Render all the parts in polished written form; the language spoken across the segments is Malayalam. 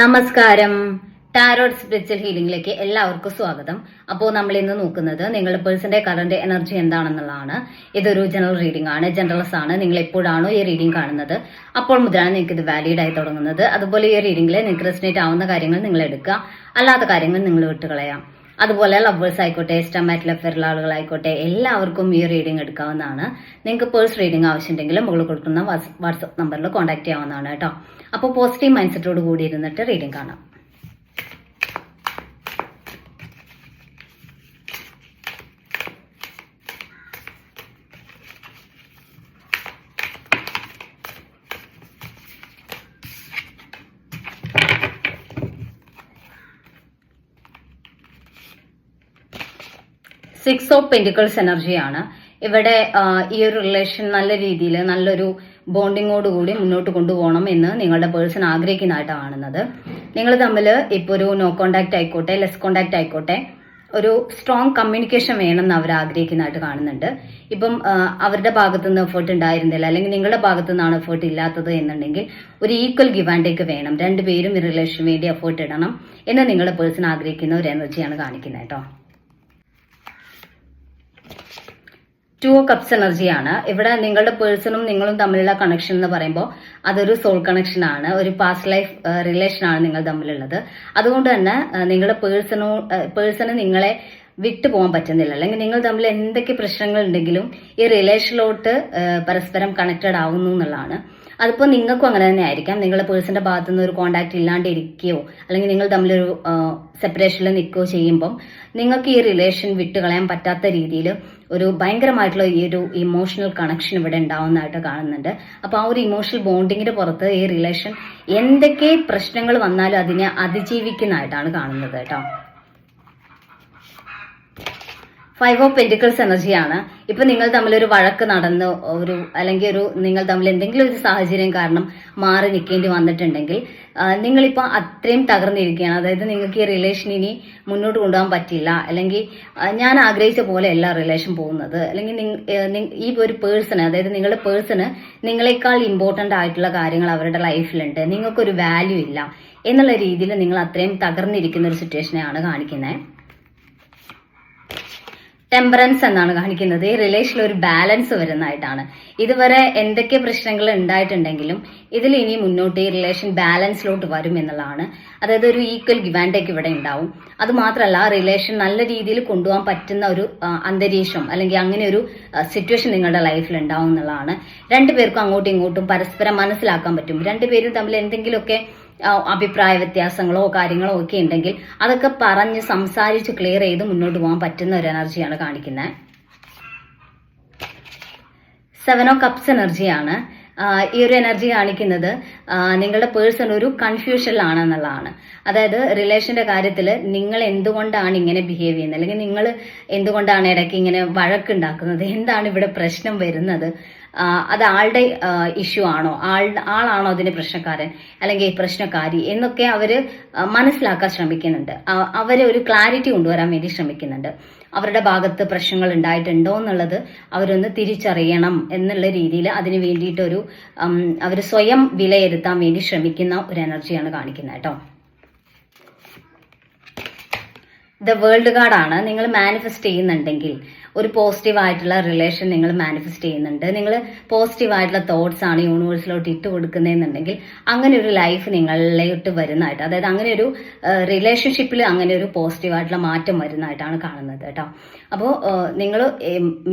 നമസ്കാരം. ടാരോട്ട് സ്പിരിച്വൽ ഹീലിംഗിലേക്ക് എല്ലാവർക്കും സ്വാഗതം. അപ്പോൾ നമ്മൾ ഇന്ന് നോക്കുന്നത് നിങ്ങളുടെ പേഴ്സന്റെ കറന്റ് എനർജി എന്താണെന്നുള്ളതാണ്. ഇതൊരു ജനറൽ റീഡിംഗ് ആണ്, ജനറൽസ് ആണ്. നിങ്ങൾ എപ്പോഴാണോ ഈ റീഡിംഗ് കാണുന്നത് അപ്പോൾ മുതലാണ് നിങ്ങൾക്ക് ഇത് വാലിഡ് ആയി തുടങ്ങുന്നത്. അതുപോലെ ഈ റീഡിംഗിൽ നിങ്ങൾക്ക് റെസിനേറ്റ് ആവുന്ന കാര്യങ്ങൾ നിങ്ങൾ എടുക്കുക, അല്ലാത്ത കാര്യങ്ങൾ നിങ്ങൾ വിട്ടുകളയാം. അതുപോലെ ലവേഴ്സ് ആയിക്കോട്ടെ, സ്റ്റമാറ്റിൽ അഫെയറുള്ള ആളുകളായിക്കോട്ടെ, എല്ലാവർക്കും ഈ റീഡിംഗ് എടുക്കാവുന്നതാണ്. നിങ്ങൾക്ക് പേഴ്സ് റീഡിംഗ് ആവശ്യമുണ്ടെങ്കിൽ മുകളിൽ കൊടുക്കുന്ന വാട്സ്ആപ്പ് നമ്പറിൽ കോൺടാക്ട് ചെയ്യാവുന്നതാണ് കേട്ടോ. അപ്പോൾ പോസിറ്റീവ് മൈൻഡ് സെറ്റോട് കൂടി ഇരുന്നിട്ട് റീഡിംഗ് കാണാം. സിക്സ് ഓഫ് പെന്റിക്കിൾസ് എനർജിയാണ് ഇവിടെ. ഈ ഒരു റിലേഷൻ നല്ല രീതിയിൽ നല്ലൊരു ബോണ്ടിങ്ങോടുകൂടി മുന്നോട്ട് കൊണ്ടുപോകണം എന്ന് നിങ്ങളുടെ പേഴ്സൺ ആഗ്രഹിക്കുന്നതായിട്ടാണ് കാണുന്നത്. നിങ്ങൾ തമ്മിൽ ഇപ്പോൾ ഒരു നോ കോണ്ടാക്ട് ആയിക്കോട്ടെ, ലെസ് കോണ്ടാക്ട് ആയിക്കോട്ടെ, ഒരു സ്ട്രോങ് കമ്മ്യൂണിക്കേഷൻ വേണമെന്ന് അവർ ആഗ്രഹിക്കുന്നതായിട്ട് കാണുന്നുണ്ട്. ഇപ്പം അവരുടെ ഭാഗത്തു നിന്ന് എഫേർട്ട് ഉണ്ടായിരുന്നില്ല, അല്ലെങ്കിൽ നിങ്ങളുടെ ഭാഗത്തു നിന്നാണ് എഫേർട്ട് ഇല്ലാത്തത് എന്നുണ്ടെങ്കിൽ ഒരു ഈക്വൽ ഗിവ് ആൻഡ് ടേക്ക് വേണം. രണ്ടുപേരും ഈ റിലേഷന് വേണ്ടി എഫേർട്ട് ഇടണം എന്ന് നിങ്ങളുടെ പേഴ്സൺ ആഗ്രഹിക്കുന്ന ഒരു എനർജിയാണ് കാണിക്കുന്നത് കേട്ടോ. ടു ഓഫ് കപ്സ് എനർജിയാണ് ഇവിടെ. നിങ്ങളുടെ പേഴ്സണും നിങ്ങളും തമ്മിലുള്ള കണക്ഷൻ എന്ന് പറയുമ്പോൾ അതൊരു സോൾ കണക്ഷൻ ആണ്, ഒരു പാസ്റ്റ് ലൈഫ് റിലേഷൻ ആണ് നിങ്ങൾ തമ്മിലുള്ളത്. അതുകൊണ്ട് തന്നെ നിങ്ങളുടെ പേഴ്സണ് നിങ്ങളെ വിട്ടു പോകാൻ പറ്റുന്നില്ല, അല്ലെങ്കിൽ നിങ്ങൾ തമ്മിൽ എന്തൊക്കെ പ്രശ്നങ്ങൾ ഉണ്ടെങ്കിലും ഈ റിലേഷനിലോട്ട് പരസ്പരം കണക്റ്റഡ് ആവുന്നു എന്നുള്ളതാണ്. അതിപ്പോൾ നിങ്ങൾക്കും അങ്ങനെ തന്നെ ആയിരിക്കാം. നിങ്ങളുടെ പേഴ്സന്റെ ഭാഗത്തു നിന്ന് ഒരു കോണ്ടാക്ട് ഇല്ലാണ്ട് ഇരിക്കുകയോ അല്ലെങ്കിൽ നിങ്ങൾ തമ്മിലൊരു സെപ്പറേഷനിൽ നിൽക്കുകയോ ചെയ്യുമ്പം നിങ്ങൾക്ക് ഈ റിലേഷൻ വിട്ടുകളയാൻ പറ്റാത്ത രീതിയിൽ ഒരു ഭയങ്കരമായിട്ടുള്ള ഈ ഒരു ഇമോഷണൽ കണക്ഷൻ ഇവിടെ ഉണ്ടാവുന്നതായിട്ട് കാണുന്നുണ്ട്. അപ്പോൾ ആ ഒരു ഇമോഷണൽ ബോണ്ടിങ്ങിന്റെ പുറത്ത് ഈ റിലേഷൻ എന്തൊക്കെ പ്രശ്നങ്ങൾ വന്നാലും അതിനെ അതിജീവിക്കുന്നതായിട്ടാണ് കാണുന്നത് കേട്ടോ. ഫൈവ് ഓഫ് പെന്റിക്കിൾസ് എനർജിയാണ്. ഇപ്പൊ നിങ്ങൾ തമ്മിൽ ഒരു വഴക്ക് നടന്ന് അല്ലെങ്കിൽ നിങ്ങൾ തമ്മിൽ എന്തെങ്കിലും ഒരു സാഹചര്യം കാരണം മാറി നിൽക്കേണ്ടി വന്നിട്ടുണ്ടെങ്കിൽ നിങ്ങളിപ്പോൾ അത്രയും തകർന്നിരിക്കുകയാണ്. അതായത് നിങ്ങൾക്ക് ഈ റിലേഷൻ ഇനി മുന്നോട്ട് കൊണ്ടുപോകാൻ പറ്റില്ല, അല്ലെങ്കിൽ ഞാൻ ആഗ്രഹിച്ച പോലെ അല്ല റിലേഷൻ പോകുന്നത്, അല്ലെങ്കിൽ ഈ ഒരു പേഴ്സണ്, അതായത് നിങ്ങളുടെ പേഴ്സണ് നിങ്ങളെക്കാൾ ഇമ്പോർട്ടന്റ് ആയിട്ടുള്ള കാര്യങ്ങൾ അവരുടെ ലൈഫിലുണ്ട്, നിങ്ങൾക്കൊരു വാല്യൂ ഇല്ല എന്നുള്ള രീതിയിൽ നിങ്ങൾ അത്രയും തകർന്നിരിക്കുന്ന ഒരു സിറ്റുവേഷനെയാണ് കാണിക്കുന്നത്. ടെമ്പറൻസ് എന്നാണ് കാണിക്കുന്നത്. ഈ റിലേഷനിൽ ഒരു ബാലൻസ് വരുന്നതായിട്ടാണ്. ഇതുവരെ എന്തൊക്കെ പ്രശ്നങ്ങൾ ഉണ്ടായിട്ടുണ്ടെങ്കിലും ഇതിൽ ഇനി മുന്നോട്ട് ഈ റിലേഷൻ ബാലൻസിലോട്ട് വരും എന്നുള്ളതാണ്. അതായത് ഒരു ഈക്വൽ ഗിവ് ആൻഡ് ടേക്ക് ഇവിടെ ഉണ്ടാവും. അത് മാത്രമല്ല റിലേഷൻ നല്ല രീതിയിൽ കൊണ്ടുപോകാൻ പറ്റുന്ന ഒരു അന്തരീക്ഷം അല്ലെങ്കിൽ അങ്ങനെ ഒരു സിറ്റുവേഷൻ നിങ്ങളുടെ ലൈഫിൽ ഉണ്ടാവും എന്നുള്ളതാണ്. രണ്ടുപേർക്കും അങ്ങോട്ടും ഇങ്ങോട്ടും പരസ്പരം മനസ്സിലാക്കാൻ പറ്റും. രണ്ടുപേരും തമ്മിൽ എന്തെങ്കിലുമൊക്കെ അഭിപ്രായ വ്യത്യാസങ്ങളോ കാര്യങ്ങളോ ഒക്കെ ഉണ്ടെങ്കിൽ അതൊക്കെ പറഞ്ഞ് സംസാരിച്ച് ക്ലിയർ ചെയ്ത് മുന്നോട്ട് പോകാൻ പറ്റുന്ന ഒരു എനർജിയാണ് കാണിക്കുന്നത്. സെവൻ ഓഫ് കപ്സ് എനർജിയാണ്. ഈ ഒരു എനർജി കാണിക്കുന്നത് നിങ്ങളുടെ പേഴ്സൺ ഒരു കൺഫ്യൂഷനിലാണ് എന്നുള്ളതാണ്. അതായത് റിലേഷന്റെ കാര്യത്തിൽ നിങ്ങൾ എന്തുകൊണ്ടാണ് ഇങ്ങനെ ബിഹേവ് ചെയ്യുന്നത്, അല്ലെങ്കിൽ നിങ്ങൾ എന്തുകൊണ്ടാണ് ഇടയ്ക്ക് ഇങ്ങനെ വഴക്കുണ്ടാക്കുന്നത്, എന്താണ് ഇവിടെ പ്രശ്നം വരുന്നത്, അത് ആളുടെ ഇഷ്യൂ ആണോ, ആളാണോ അതിന്റെ പ്രശ്നക്കാരൻ അല്ലെങ്കിൽ പ്രശ്നക്കാരി എന്നൊക്കെ അവര് മനസ്സിലാക്കാൻ ശ്രമിക്കുന്നുണ്ട്. അവര് ഒരു ക്ലാരിറ്റി കൊണ്ടുവരാൻ വേണ്ടി ശ്രമിക്കുന്നുണ്ട്. അവരുടെ ഭാഗത്ത് പ്രശ്നങ്ങൾ ഉണ്ടായിട്ടുണ്ടോ എന്നുള്ളത് അവരൊന്ന് തിരിച്ചറിയണം എന്നുള്ള രീതിയിൽ അതിന് വേണ്ടിയിട്ടൊരു അവർ സ്വയം വിലയിരുത്താൻ വേണ്ടി ശ്രമിക്കുന്ന ഒരു എനർജിയാണ് കാണിക്കുന്നത് കേട്ടോ. ദ വേൾഡ് കാർഡാണ്. നിങ്ങൾ മാനിഫെസ്റ്റ് ചെയ്യുന്നുണ്ടെങ്കിൽ ഒരു പോസിറ്റീവ് ആയിട്ടുള്ള റിലേഷൻ നിങ്ങൾ മാനിഫെസ്റ്റ് ചെയ്യുന്നുണ്ട്, നിങ്ങൾ പോസിറ്റീവ് ആയിട്ടുള്ള തോട്ട്സ് ആണ് യൂണിവേഴ്സിലോട്ട് ഇട്ട് കൊടുക്കുന്നതെന്നുണ്ടെങ്കിൽ അങ്ങനെ ഒരു ലൈഫ് നിങ്ങളിലോട്ട് വരുന്നതായിട്ട്, അതായത് അങ്ങനെ ഒരു റിലേഷൻഷിപ്പിൽ അങ്ങനെ ഒരു പോസിറ്റീവ് ആയിട്ടുള്ള മാറ്റം വരുന്നതായിട്ടാണ് കാണുന്നത് കേട്ടോ. അപ്പോൾ നിങ്ങൾ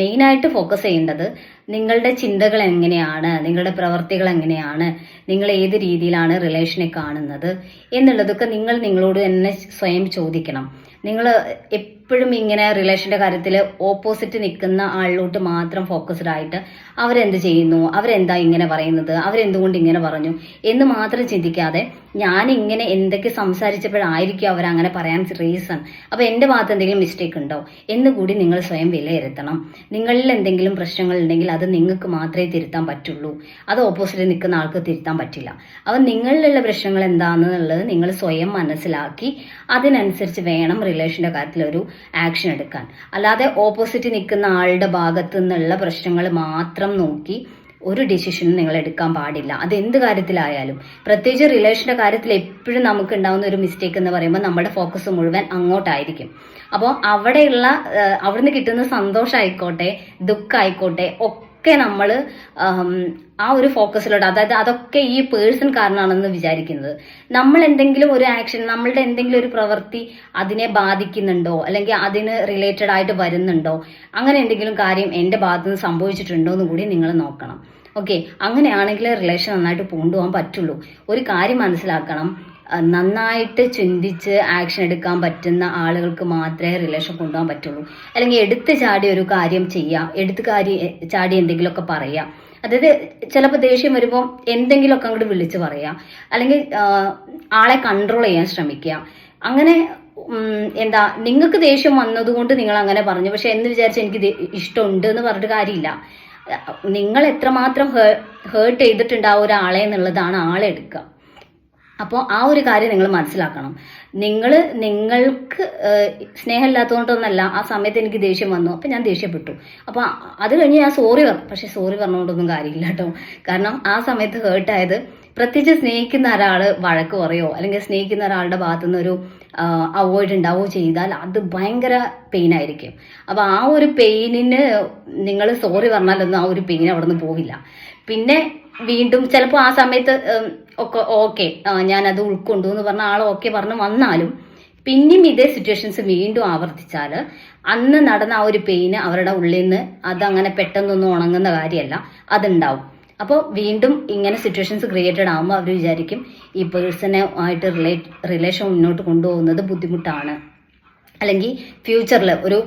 മെയിനായിട്ട് ഫോക്കസ് ചെയ്യേണ്ടത് നിങ്ങളുടെ ചിന്തകൾ എങ്ങനെയാണ്, നിങ്ങളുടെ പ്രവർത്തികൾ എങ്ങനെയാണ്, നിങ്ങൾ ഏത് രീതിയിലാണ് റിലേഷനെ കാണുന്നത് എന്നുള്ളതൊക്കെ നിങ്ങൾ നിങ്ങളോട് തന്നെ സ്വയം ചോദിക്കണം. നിങ്ങൾ എപ്പോഴും ഇങ്ങനെ റിലേഷന്റെ കാര്യത്തിൽ ഓപ്പോസിറ്റ് നിൽക്കുന്ന ആളിലോട്ട് മാത്രം ഫോക്കസ്ഡ് ആയിട്ട് അവരെന്ത് ചെയ്യുന്നു, അവരെന്താ ഇങ്ങനെ പറയുന്നത്, അവരെന്തുകൊണ്ട് ഇങ്ങനെ പറഞ്ഞു എന്ന് മാത്രം ചിന്തിക്കാതെ ഞാൻ ഇങ്ങനെ എന്തൊക്കെ സംസാരിച്ചപ്പോഴായിരിക്കും അവരങ്ങനെ പറയാൻ റീസൺ, അപ്പൊ എന്റെ ഭാഗത്ത് എന്തെങ്കിലും മിസ്റ്റേക്ക് ഉണ്ടോ എന്ന് കൂടി നിങ്ങൾ സ്വയം വിലയിരുത്തണം. നിങ്ങളിൽ എന്തെങ്കിലും പ്രശ്നങ്ങൾ ഉണ്ടെങ്കിൽ അത് നിങ്ങൾക്ക് മാത്രമേ തിരുത്താൻ പറ്റുള്ളൂ, അത് ഓപ്പോസിറ്റ് നിൽക്കുന്ന ആൾക്ക് തിരുത്താൻ പറ്റില്ല. അപ്പൊ നിങ്ങളിലുള്ള പ്രശ്നങ്ങൾ എന്താണെന്നുള്ളത് നിങ്ങൾ സ്വയം മനസ്സിലാക്കി അതിനനുസരിച്ച് വേണം റിലേഷന്റെ കാര്യത്തിൽ ഒരു ആക്ഷൻ എടുക്കാൻ. അല്ലാതെ ഓപ്പോസിറ്റ് നിൽക്കുന്ന ആളുടെ ഭാഗത്തു നിന്നുള്ള പ്രശ്നങ്ങൾ മാത്രം നോക്കി ഒരു ഡിസിഷനും നിങ്ങൾ എടുക്കാൻ പാടില്ല. അത് എന്ത് കാര്യത്തിലായാലും, പ്രത്യേകിച്ച് റിലേഷന്റെ കാര്യത്തിൽ എപ്പോഴും നമുക്ക് ഉണ്ടാവുന്ന ഒരു മിസ്റ്റേക്ക് എന്ന് പറയുമ്പോൾ നമ്മുടെ ഫോക്കസ് മുഴുവൻ അങ്ങോട്ടായിരിക്കും. അപ്പോൾ അവിടുന്ന് കിട്ടുന്ന സന്തോഷമായിക്കോട്ടെ ദുഃഖമായിക്കോട്ടെ ഒക്കെ നമ്മൾ ആ ഒരു ഫോക്കസിലോട്ട്, അതായത് അതൊക്കെ ഈ പേഴ്സൺ കാരണമാണെന്ന് വിചാരിക്കുന്നത്. നമ്മൾ എന്തെങ്കിലും ഒരു ആക്ഷൻ, നമ്മളുടെ എന്തെങ്കിലും ഒരു പ്രവൃത്തി അതിനെ ബാധിക്കുന്നുണ്ടോ അല്ലെങ്കിൽ അതിന് റിലേറ്റഡ് ആയിട്ട് വരുന്നുണ്ടോ, അങ്ങനെ എന്തെങ്കിലും കാര്യം എൻ്റെ ഭാഗത്തുനിന്ന് സംഭവിച്ചിട്ടുണ്ടോ എന്ന് കൂടി നിങ്ങൾ നോക്കണം. ഓക്കെ, അങ്ങനെയാണെങ്കിൽ റിലേഷൻ നന്നായിട്ട് കൊണ്ടുപോകാൻ പറ്റുള്ളൂ. ഒരു കാര്യം മനസ്സിലാക്കണം, നന്നായിട്ട് ചിന്തിച്ച് ആക്ഷൻ എടുക്കാൻ പറ്റുന്ന ആളുകൾക്ക് മാത്രമേ റിലേഷൻ കൊണ്ടുപോകാൻ പറ്റുള്ളൂ. അല്ലെങ്കിൽ എടുത്ത് ചാടി ഒരു കാര്യം ചെയ്യുക, ചാടി എന്തെങ്കിലുമൊക്കെ പറയുക. അതായത് ചിലപ്പോൾ ദേഷ്യം വരുമ്പോൾ എന്തെങ്കിലുമൊക്കെ അങ്ങോട്ട് വിളിച്ച് പറയുക, അല്ലെങ്കിൽ ആളെ കൺട്രോൾ ചെയ്യാൻ ശ്രമിക്കുക. അങ്ങനെ നിങ്ങൾക്ക് ദേഷ്യം വന്നതുകൊണ്ട് നിങ്ങൾ അങ്ങനെ പറഞ്ഞു, പക്ഷെ എന്ന് വിചാരിച്ച് എനിക്ക് ഇഷ്ടമുണ്ട് എന്ന് പറഞ്ഞിട്ട് കാര്യമില്ല. നിങ്ങൾ എത്രമാത്രം ഹേർട്ട് ചെയ്തിട്ടുണ്ട് ആ ഒരാളെ എന്നുള്ളതാണ് ആളെടുക്കുക. അപ്പോൾ ആ ഒരു കാര്യം നിങ്ങൾ മനസ്സിലാക്കണം. നിങ്ങൾക്ക് സ്നേഹമില്ലാത്തതുകൊണ്ടൊന്നല്ല, ആ സമയത്ത് എനിക്ക് ദേഷ്യം വന്നു, അപ്പം ഞാൻ ദേഷ്യപ്പെട്ടു. അപ്പോൾ അത് കഴിഞ്ഞ് ഞാൻ സോറി പറഞ്ഞു. പക്ഷെ സോറി പറഞ്ഞുകൊണ്ടൊന്നും കാര്യമില്ല കേട്ടോ. കാരണം ആ സമയത്ത് ഹേർട്ടായത്, പ്രത്യേകിച്ച് സ്നേഹിക്കുന്ന ഒരാൾ വഴക്ക് പറയോ അല്ലെങ്കിൽ സ്നേഹിക്കുന്ന ഒരാളുടെ ഭാഗത്തുനിന്ന് ഒരു അവോയ്ഡ് ഉണ്ടാവുകയോ ചെയ്താൽ അത് ഭയങ്കര പെയിൻ ആയിരിക്കും. അപ്പോൾ ആ ഒരു പെയിനിന് നിങ്ങൾ സോറി പറഞ്ഞാലൊന്നും ആ ഒരു പെയിൻ അവിടെ നിന്ന് പോവില്ല. പിന്നെ വീണ്ടും ചിലപ്പോൾ ആ സമയത്ത് ഒക്കെ ഓക്കെ ഞാനത് ഉൾക്കൊണ്ടു എന്ന് പറഞ്ഞ ആൾ ഓക്കെ പറഞ്ഞ് വന്നാലും പിന്നെയും ഇതേ സിറ്റുവേഷൻസ് വീണ്ടും ആവർത്തിച്ചാൽ അന്ന് നടന്ന ആ ഒരു പെയിന് അവരുടെ ഉള്ളിൽ നിന്ന് അതങ്ങനെ പെട്ടെന്നൊന്നും ഉണങ്ങുന്ന കാര്യമല്ല, അതുണ്ടാവും. അപ്പോൾ വീണ്ടും ഇങ്ങനെ സിറ്റുവേഷൻസ് ക്രിയേറ്റഡ് ആകുമ്പോൾ അവർ വിചാരിക്കും ഈ പേഴ്സണെ ആയിട്ട് റിലേഷൻ മുന്നോട്ട് കൊണ്ടുപോകുന്നത് ബുദ്ധിമുട്ടാണ്, അല്ലെങ്കിൽ ഫ്യൂച്ചറിൽ ഒരു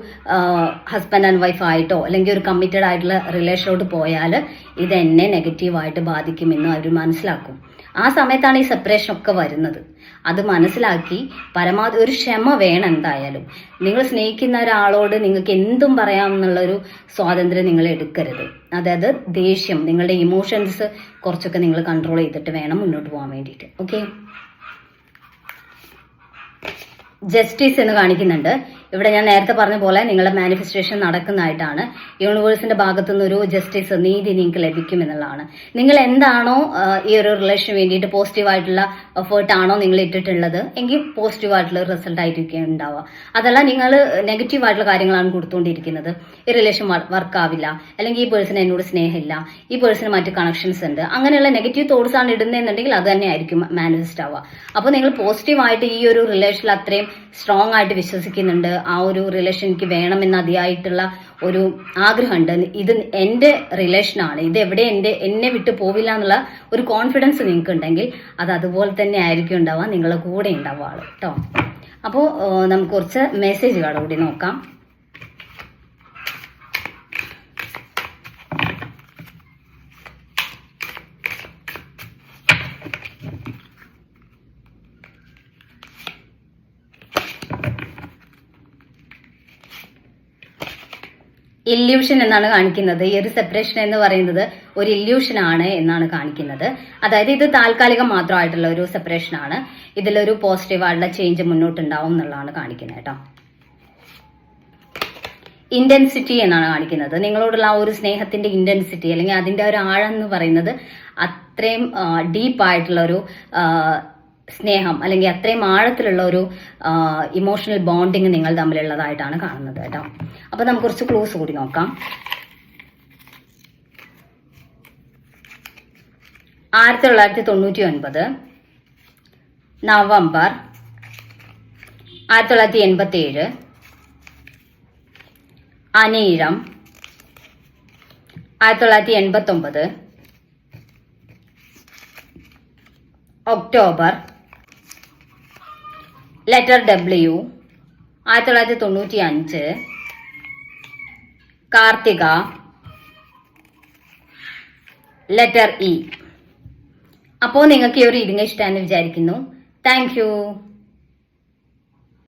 ഹസ്ബൻഡ് ആൻഡ് വൈഫ് ആയിട്ടോ അല്ലെങ്കിൽ ഒരു കമ്മിറ്റഡ് ആയിട്ടുള്ള റിലേഷനിലോട്ട് പോയാൽ ഇത് എന്നെ നെഗറ്റീവായിട്ട് ബാധിക്കുമെന്ന് അവർ മനസ്സിലാക്കും. ആ സമയത്താണ് ഈ സെപ്പറേഷൻ ഒക്കെ വരുന്നത്. അത് മനസ്സിലാക്കി പരമാവധി ഒരു ക്ഷമ വേണം. എന്തായാലും നിങ്ങൾ സ്നേഹിക്കുന്ന ഒരാളോട് നിങ്ങൾക്ക് എന്തും പറയാമെന്നുള്ളൊരു സ്വാതന്ത്ര്യം നിങ്ങൾ എടുക്കരുത്. അതായത് ദേഷ്യം, നിങ്ങളുടെ ഇമോഷൻസ് കുറച്ചൊക്കെ നിങ്ങൾ കൺട്രോൾ ചെയ്തിട്ട് വേണം മുന്നോട്ട് പോകാൻ വേണ്ടിയിട്ട്. ഓക്കെ, ജസ്റ്റിസ് എന്ന് കാണിക്കുന്നുണ്ട്. ഇവിടെ ഞാൻ നേരത്തെ പറഞ്ഞ പോലെ നിങ്ങളുടെ മാനിഫെസ്റ്റേഷൻ നടക്കുന്നതായിട്ടാണ്. യൂണിവേഴ്സിന്റെ ഭാഗത്തുനിന്ന് ഒരു ജസ്റ്റിസ്, നീതി നിങ്ങൾക്ക് ലഭിക്കും എന്നുള്ളതാണ്. നിങ്ങൾ എന്താണോ ഈ ഒരു റിലേഷന് വേണ്ടിയിട്ട് പോസിറ്റീവായിട്ടുള്ള എഫേർട്ട് ആണോ നിങ്ങൾ ഇട്ടിട്ടുള്ളത് എങ്കിൽ പോസിറ്റീവായിട്ടുള്ള റിസൾട്ട് ആയിരിക്കും ഉണ്ടാവുക. അതല്ല നിങ്ങൾ നെഗറ്റീവായിട്ടുള്ള കാര്യങ്ങളാണ് കൊടുത്തുകൊണ്ടിരിക്കുന്നത്, ഈ റിലേഷൻ വർക്കാവില്ല, അല്ലെങ്കിൽ ഈ പേഴ്സൺ എന്നോട് സ്നേഹമില്ല, ഈ പേഴ്സണ് മറ്റ് കണക്ഷൻസ് ഉണ്ട്, അങ്ങനെയുള്ള നെഗറ്റീവ് തോട്ട്സ് ആണ് ഇടുന്നതെന്നുണ്ടെങ്കിൽ അത് തന്നെ ആയിരിക്കും മാനിഫെസ്റ്റ് ആവുക. അപ്പോൾ നിങ്ങൾ പോസിറ്റീവായിട്ട് ഈ ഒരു റിലേഷനിൽ അത്രയും സ്ട്രോങ് ആയിട്ട് വിശ്വസിക്കുന്നുണ്ട്, ആ ഒരു റിലേഷൻ എനിക്ക് വേണമെന്ന് അതിയായിട്ടുള്ള ഒരു ആഗ്രഹമുണ്ട്, ഇത് എൻ്റെ റിലേഷനാണ്, ഇത് എവിടെ എന്നെ വിട്ടു പോവില്ല എന്നുള്ള ഒരു കോൺഫിഡൻസ് നിങ്ങൾക്ക് ഉണ്ടെങ്കിൽ അത് അതുപോലെ തന്നെ ആയിരിക്കും ഉണ്ടാവുക, നിങ്ങളുടെ കൂടെ ഉണ്ടാവുക ആള് കേട്ടോ. അപ്പോൾ നമുക്ക് കുറച്ച് മെസ്സേജുകൾ കൂടി നോക്കാം. ഇല്യൂഷൻ എന്നാണ് കാണിക്കുന്നത്. ഈ ഒരു സെപ്പറേഷൻ എന്ന് പറയുന്നത് ഒരു ഇല്യൂഷൻ ആണ് എന്നാണ് കാണിക്കുന്നത്. അതായത് ഇത് താൽക്കാലികം മാത്രമായിട്ടുള്ള ഒരു സെപ്പറേഷൻ ആണ്. ഇതിലൊരു പോസിറ്റീവായിട്ടുള്ള ചേഞ്ച് മുന്നോട്ടുണ്ടാവും എന്നുള്ളതാണ് കാണിക്കുന്നത് കേട്ടോ. ഇന്റൻസിറ്റി എന്നാണ് കാണിക്കുന്നത്. നിങ്ങളോടുള്ള ആ ഒരു സ്നേഹത്തിന്റെ ഇന്റൻസിറ്റി അല്ലെങ്കിൽ അതിന്റെ ഒരു ആഴം എന്ന് പറയുന്നത് അത്രയും ഡീപ്പായിട്ടുള്ള ഒരു സ്നേഹം അല്ലെങ്കിൽ അത്രയും ആഴത്തിലുള്ള ഒരു ഇമോഷണൽ ബോണ്ടിങ് നിങ്ങൾ തമ്മിലുള്ളതായിട്ടാണ് കാണുന്നത് കേട്ടോ. അപ്പൊ നമുക്ക് കുറച്ച് ക്ലൂസ് കൂടി നോക്കാം. 1999 November, 1987 അനീഴം, 1989 October, letter W, 1995 Karthika, letter E. അപ്പോൾ നിങ്ങൾക്ക് ഈ ഒരു റീഡിംഗ് ഇഷ്ടമാണെന്ന് വിചാരിക്കുന്നു. Thank you.